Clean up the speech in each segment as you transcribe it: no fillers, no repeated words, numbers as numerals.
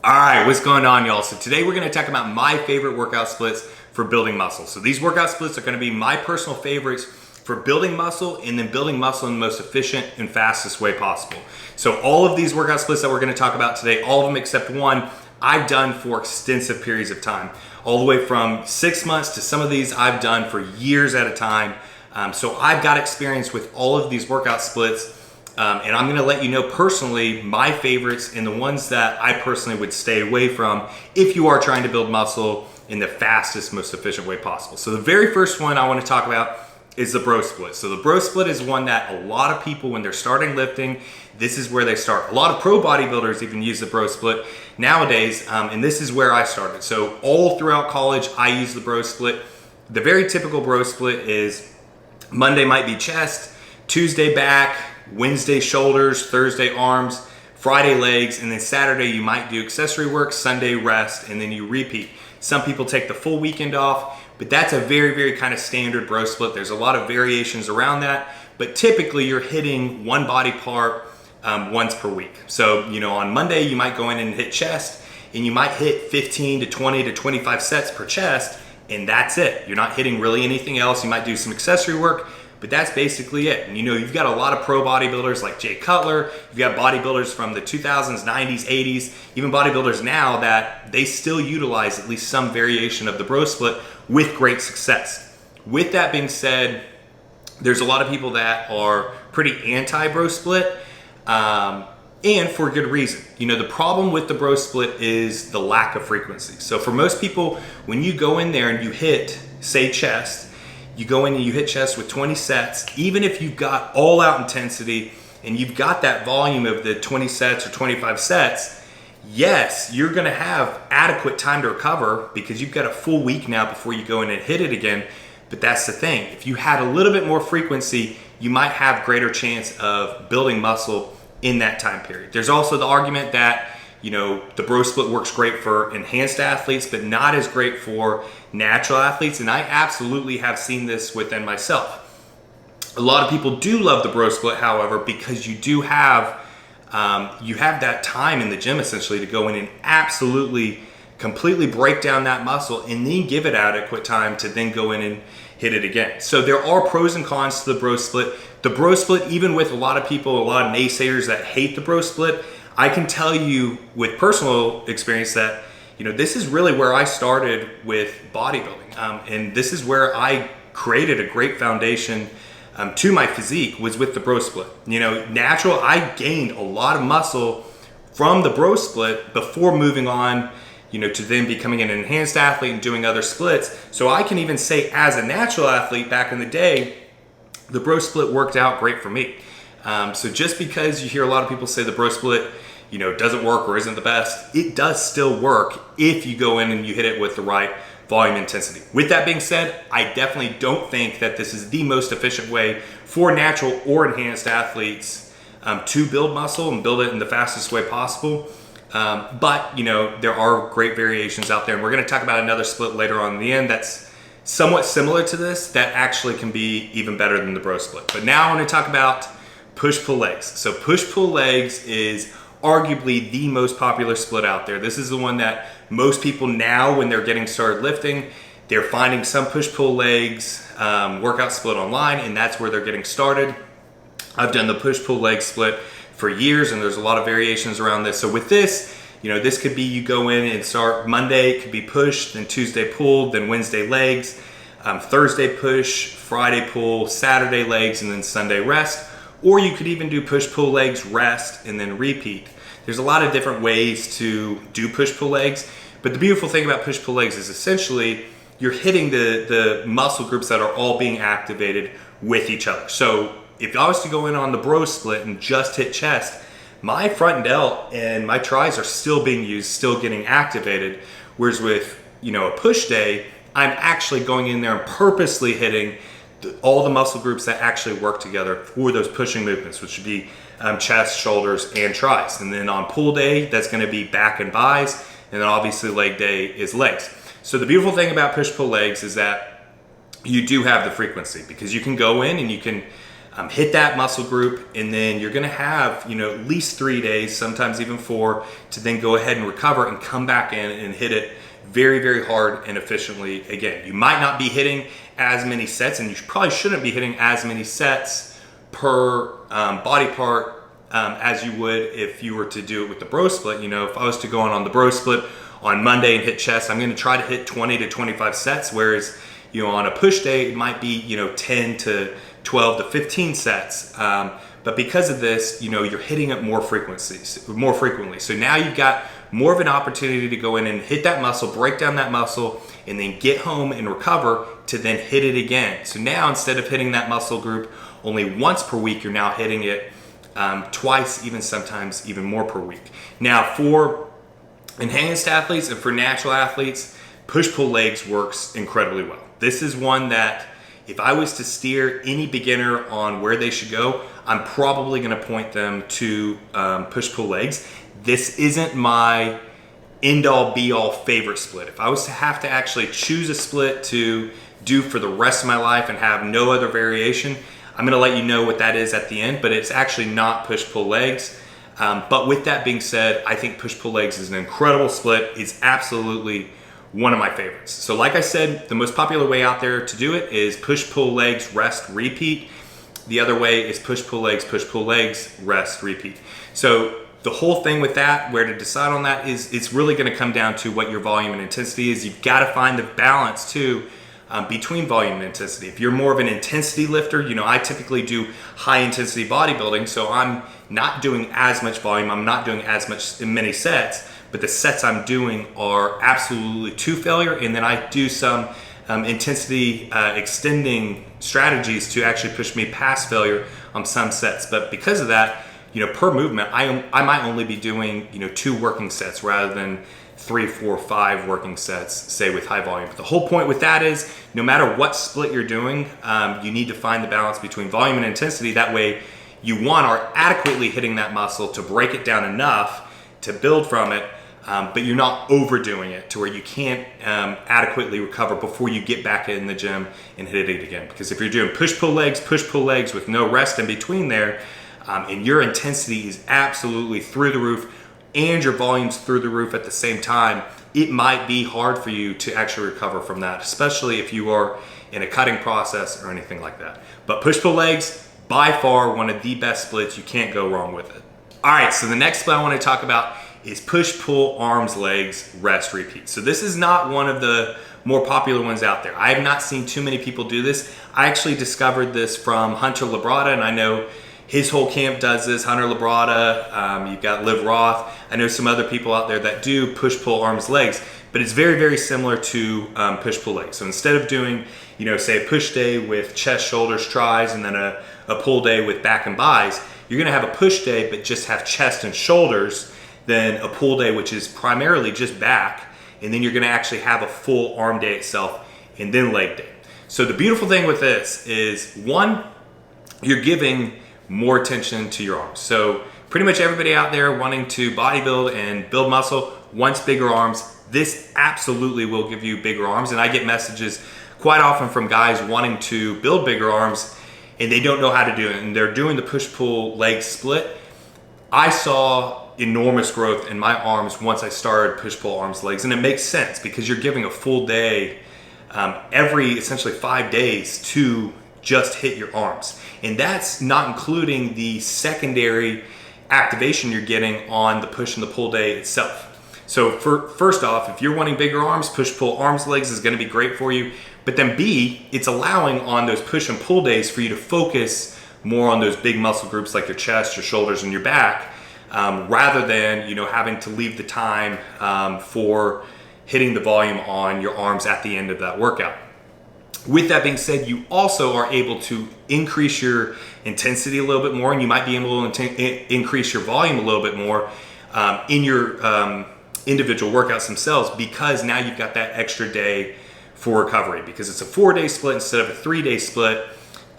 All right, what's going on, y'all? So today we're going to talk about my favorite workout splits for building muscle. So these workout splits are going to be my personal favorites for building muscle and then building muscle in the most efficient and fastest way possible. So all of these workout splits that we're going to talk about today, all of them except one, I've done for extensive periods of time. All the way from 6 months to some of these I've done for years at a time. So I've got experience with all of these workout splits. And I'm going to let you know personally my favorites and the ones that I personally would stay away from if you are trying to build muscle in the fastest, most efficient way possible. So the very first one I want to talk about is the bro split. So the bro split is one that a lot of people, when they're starting lifting, this is where they start. A lot of pro bodybuilders even use the bro split nowadays, and this is where I started. So all throughout college, I use the bro split. The very typical bro split is Monday might be chest, Tuesday back, Wednesday shoulders, Thursday arms, Friday legs, and then Saturday you might do accessory work, Sunday rest, and then you repeat. Some people take the full weekend off, but that's a very, very kind of standard bro split. There's a lot of variations around that, but typically you're hitting one body part once per week. So, on Monday you might go in and hit chest, and you might hit 15 to 20 to 25 sets per chest, and that's it. You're not hitting really anything else. You might do some accessory work, but that's basically it. And you've got a lot of pro bodybuilders like Jay Cutler. You've got bodybuilders from the 2000s, 90s, 80s, even bodybuilders now that they still utilize at least some variation of the bro split with great success. With that being said, there's a lot of people that are pretty anti-bro split, and for good reason. The problem with the bro split is the lack of frequency. So for most people, when you go in there and you hit, say, chest, you go in and you hit chest with 20 sets, even if you've got all out intensity and you've got that volume of the 20 sets or 25 sets, yes, you're gonna have adequate time to recover because you've got a full week now before you go in and hit it again. But that's the thing, if you had a little bit more frequency, you might have greater chance of building muscle in that time period. There's also the argument that the bro split works great for enhanced athletes, but not as great for natural athletes. And I absolutely have seen this within myself. A lot of people do love the bro split, however, because you do have that time in the gym essentially to go in and absolutely, completely break down that muscle and then give it adequate time to then go in and hit it again. So there are pros and cons to the bro split. The bro split, even with a lot of people, a lot of naysayers that hate the bro split, I can tell you with personal experience that, this is really where I started with bodybuilding. And this is where I created a great foundation to my physique was with the bro split. Natural, I gained a lot of muscle from the bro split before moving on, to then becoming an enhanced athlete and doing other splits. So I can even say as a natural athlete back in the day, the bro split worked out great for me. So just because you hear a lot of people say the bro split, doesn't work or isn't the best, it does still work if you go in and you hit it with the right volume intensity. With that being said, I definitely don't think that this is the most efficient way for natural or enhanced athletes to build muscle and build it in the fastest way possible. But there are great variations out there, and we're going to talk about another split later on in the end that's somewhat similar to this that actually can be even better than the bro split. But now I want to talk about push-pull legs. So push-pull legs is arguably the most popular split out there. This is the one that most people now, when they're getting started lifting, they're finding some push-pull legs workout split online, and that's where they're getting started. I've done the push-pull leg split for years, and there's a lot of variations around this. So with this, this could be you go in and start Monday, it could be push, then Tuesday pull, then Wednesday legs, Thursday push, Friday pull, Saturday legs, and then Sunday rest. Or you could even do push-pull legs, rest, and then repeat. There's a lot of different ways to do push-pull legs, but the beautiful thing about push-pull legs is essentially you're hitting the muscle groups that are all being activated with each other. So if I was to go in on the bro split and just hit chest, my front delt and my tris are still being used, still getting activated. Whereas with a push day, I'm actually going in there and purposely hitting all the muscle groups that actually work together for those pushing movements, which would be chest, shoulders, and tris. And then on pull day, that's going to be back and bis, and then obviously leg day is legs. So the beautiful thing about push-pull legs is that you do have the frequency because you can go in and you can hit that muscle group, and then you're gonna have, at least 3 days, sometimes even 4, to then go ahead and recover and come back in and hit it very, very hard and efficiently again. You might not be hitting as many sets, and you probably shouldn't be hitting as many sets per body part as you would if you were to do it with the bro split. If I was to go on the bro split on Monday and hit chest, I'm going to try to hit 20 to 25 sets, whereas on a push day it might be 10 to 12 to 15 sets. But because of this, you're hitting it more frequently. So now you've got more of an opportunity to go in and hit that muscle, break down that muscle, and then get home and recover to then hit it again. So now instead of hitting that muscle group only once per week, you're now hitting it twice, even sometimes even more per week. Now for enhanced athletes and for natural athletes, push-pull legs works incredibly well. This is one that if I was to steer any beginner on where they should go, I'm probably going to point them to push-pull legs. This isn't my end-all be-all favorite split. If I was to have to actually choose a split to do for the rest of my life and have no other variation, I'm going to let you know what that is at the end, but it's actually not push-pull legs. But with that being said, I think push-pull legs is an incredible split. It's absolutely one of my favorites. So like I said, the most popular way out there to do it is push-pull legs, rest, repeat. The other way is push-pull legs, rest, repeat. So the whole thing with that, where to decide on that, is it's really going to come down to what your volume and intensity is. You've got to find the balance too between volume and intensity. If you're more of an intensity lifter, I typically do high intensity bodybuilding, so I'm not doing as much volume, I'm not doing as many sets, but the sets I'm doing are absolutely to failure, and then I do some intensity extending strategies to actually push me past failure on some sets. But because of that, per movement, I might only be doing 2 working sets rather than 3, 4, 5 working sets, say with high volume. But the whole point with that is, no matter what split you're doing, you need to find the balance between volume and intensity. That way you are adequately hitting that muscle to break it down enough to build from it, but you're not overdoing it to where you can't adequately recover before you get back in the gym and hit it again. Because if you're doing push-pull legs with no rest in between there, and your intensity is absolutely through the roof and your volume's through the roof at the same time, it might be hard for you to actually recover from that, especially if you are in a cutting process or anything like that. But push-pull legs, by far one of the best splits. You can't go wrong with it. All right, so the next split I want to talk about is push-pull arms, legs, rest, repeat. So this is not one of the more popular ones out there. I have not seen too many people do this. I actually discovered this from Hunter Labrada, and I know his whole camp does this. Hunter Labrada, you've got Liv Roth. I know some other people out there that do push-pull arms, legs, but it's very, very similar to push-pull legs. So instead of doing, say a push day with chest, shoulders, tris, and then a pull day with back and bis, you're gonna have a push day but just have chest and shoulders, then a pull day which is primarily just back, and then you're gonna actually have a full arm day itself, and then leg day. So the beautiful thing with this is, one, you're giving more attention to your arms. So pretty much everybody out there wanting to bodybuild and build muscle wants bigger arms. This absolutely will give you bigger arms, and I get messages quite often from guys wanting to build bigger arms and they don't know how to do it, and they're doing the push-pull leg split. I saw enormous growth in my arms once I started push-pull arms, legs, and it makes sense because you're giving a full day every essentially 5 days to just hit your arms. And that's not including the secondary activation you're getting on the push and the pull day itself. So first off, if you're wanting bigger arms, push-pull arms, legs is going to be great for you. But then B, it's allowing on those push and pull days for you to focus more on those big muscle groups like your chest, your shoulders, and your back, rather than having to leave the time for hitting the volume on your arms at the end of that workout. With that being said, you also are able to increase your intensity a little bit more, and you might be able to increase your volume a little bit more in your individual workouts themselves, because now you've got that extra day for recovery, because it's a 4-day split instead of a 3-day split.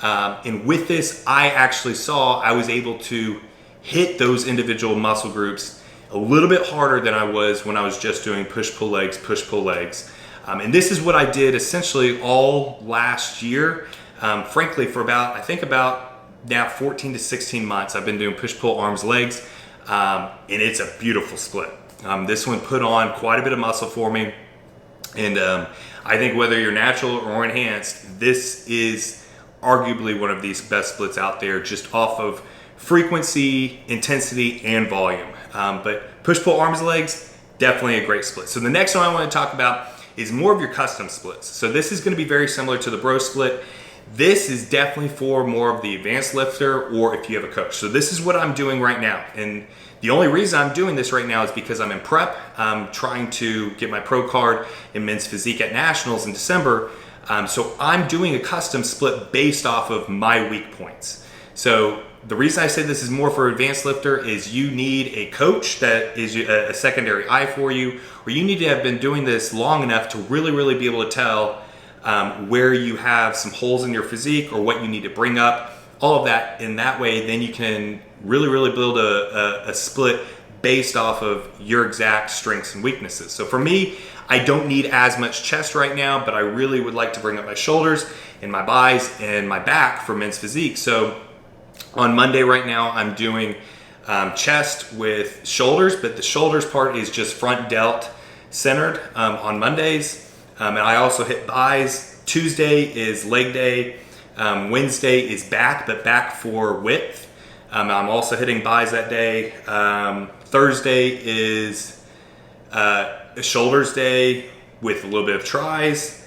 And with this, I actually saw I was able to hit those individual muscle groups a little bit harder than I was when I was just doing push-pull legs. And this is what I did essentially all last year, frankly, for about now 14 to 16 months I've been doing push-pull arms legs, and it's a beautiful split. This one put on quite a bit of muscle for me, and I think whether you're natural or enhanced, this is arguably one of these best splits out there, just off of frequency, intensity, and volume. But push-pull arms legs, definitely a great split. So the next one I want to talk about is more of your custom splits. So this is going to be very similar to the bro split. This is definitely for more of the advanced lifter, or if you have a coach. So this is what I'm doing right now. And the only reason I'm doing this right now is because I'm in prep. I'm trying to get my pro card in men's physique at nationals in December. So I'm doing a custom split based off of my weak points. So the reason I say this is more for advanced lifter is you need a coach that is a secondary eye for you, or you need to have been doing this long enough to really be able to tell where you have some holes in your physique or what you need to bring up, all of that. In that way, then you can really build a split based off of your exact strengths and weaknesses. So for me, I don't need as much chest right now, but I really would like to bring up my shoulders and my buys and my back for men's physique. So on Monday right now, I'm doing chest with shoulders, but the shoulders part is just front delt centered on Mondays. And I also hit buys. Tuesday is leg day. Wednesday is back, but back for width. I'm also hitting buys that day. Thursday is shoulders day with a little bit of tries.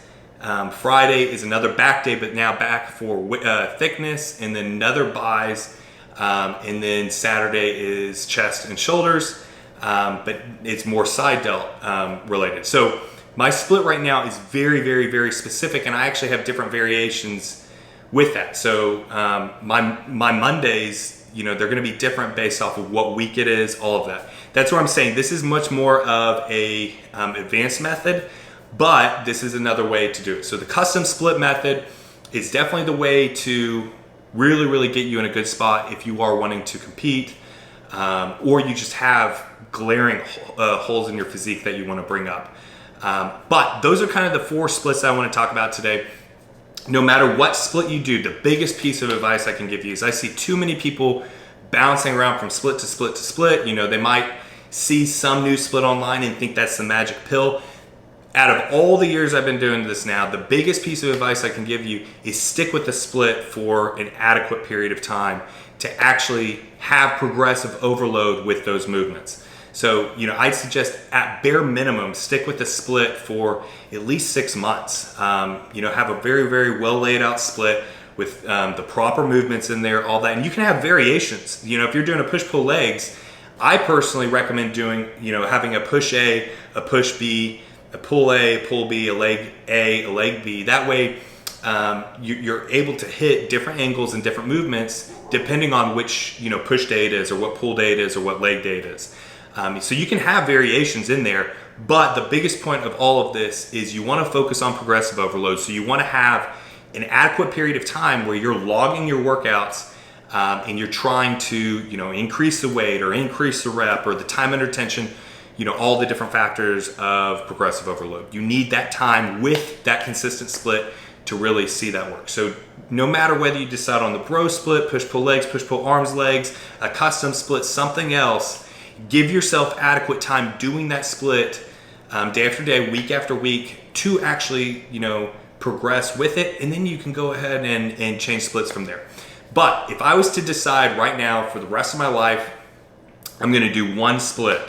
Friday is another back day, but now back for thickness, and then another buys. And then Saturday is chest and shoulders, but it's more side delt related. So my split right now is very specific, and I actually have different variations with that. So my Mondays, they're going to be different based off of what week it is, all of that. That's what I'm saying. This is much more of a advanced method, but this is another way to do it. So the custom split method is definitely the way to really get you in a good spot if you are wanting to compete, or you just have glaring holes in your physique that you want to bring up. But those are kind of the 4 splits that I want to talk about today. No matter what split you do, the biggest piece of advice I can give you is I see too many people bouncing around from split to split to split. They might see some new split online and think that's the magic pill. Out of all the years I've been doing this now, the biggest piece of advice I can give you is stick with the split for an adequate period of time to actually have progressive overload with those movements. So, I'd suggest at bare minimum, stick with the split for at least 6 months. Have a very well laid out split with the proper movements in there, all that. And you can have variations. If you're doing a push-pull legs, I personally recommend doing, having a push A, a push B, a pull B, a leg B. That way, you're able to hit different angles and different movements depending on which, push day it is, or what pull day it is, or what leg day it is. So you can have variations in there, but the biggest point of all of this is you want to focus on progressive overload. So you want to have an adequate period of time where you're logging your workouts, and you're trying to, increase the weight or increase the rep or the time under tension, all the different factors of progressive overload. You need that time with that consistent split to really see that work. So no matter whether you decide on the bro split, push-pull legs, push-pull arms legs, a custom split, something else, give yourself adequate time doing that split day after day, week after week, to actually, progress with it. And then you can go ahead and change splits from there. But if I was to decide right now for the rest of my life, I'm going to do one split,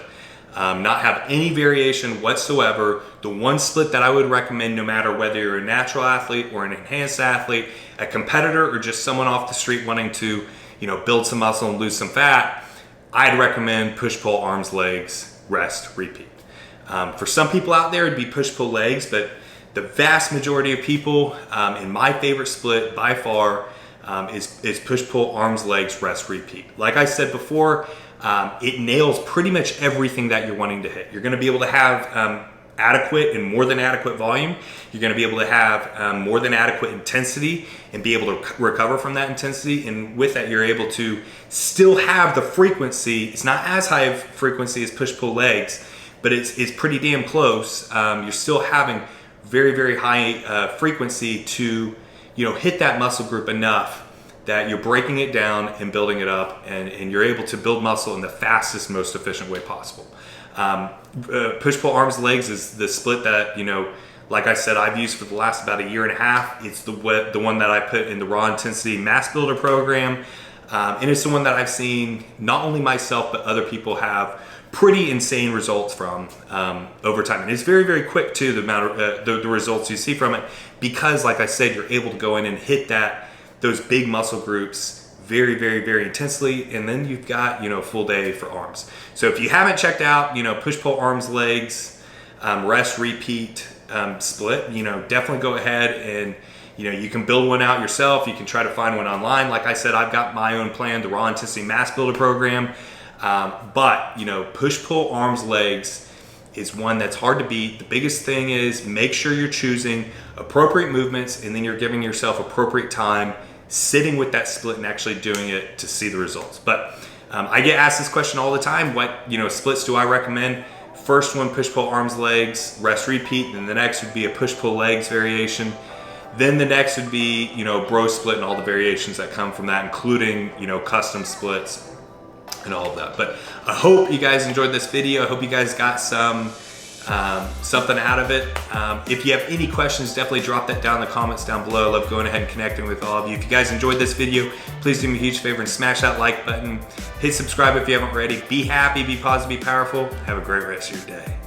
not have any variation whatsoever. The one split that I would recommend, no matter whether you're a natural athlete or an enhanced athlete, a competitor, or just someone off the street wanting to, build some muscle and lose some fat, I'd recommend push-pull arms, legs, rest, repeat. For some people out there, it'd be push-pull legs, but the vast majority of people, in my favorite split by far, is push-pull arms, legs, rest, repeat. Like I said before, it nails pretty much everything that you're wanting to hit. You're going to be able to have adequate and more than adequate volume. You're going to be able to have more than adequate intensity and be able to recover from that intensity. And with that, you're able to still have the frequency. It's not as high of frequency as push-pull legs, but it's pretty damn close. You're still having very high frequency to hit that muscle group enough that you're breaking it down and building it up, and you're able to build muscle in the fastest, most efficient way possible. Push-pull arms legs is the split that, like I said, I've used for the last about a year and a half. It's the one that I put in the Raw Intensity Mass Builder program. And it's the one that I've seen not only myself, but other people have pretty insane results from over time. And it's very, very quick too, the amount of the results you see from it, because like I said, you're able to go in and hit those big muscle groups very, very, very intensely, and then you've got a full day for arms. So if you haven't checked out push-pull arms legs rest repeat split, definitely go ahead and you can build one out yourself. You can try to find one online. Like I said, I've got my own plan, the Raw Intensity Mass Builder program. But push-pull arms legs is one that's hard to beat. The biggest thing is make sure you're choosing appropriate movements, and then you're giving yourself appropriate time sitting with that split and actually doing it to see the results. But I get asked this question all the time. What splits do I recommend? First one, push-pull arms legs rest repeat. Then the next would be a push-pull legs variation. Then the next would be bro split and all the variations that come from that, including custom splits and all of that. But I hope you guys enjoyed this video. I hope you guys got something out of it. If you have any questions, definitely drop that down in the comments down below. I love going ahead and connecting with all of you. If you guys enjoyed this video, please do me a huge favor and smash that like button. Hit subscribe if you haven't already. Be happy, be positive, be powerful. Have a great rest of your day.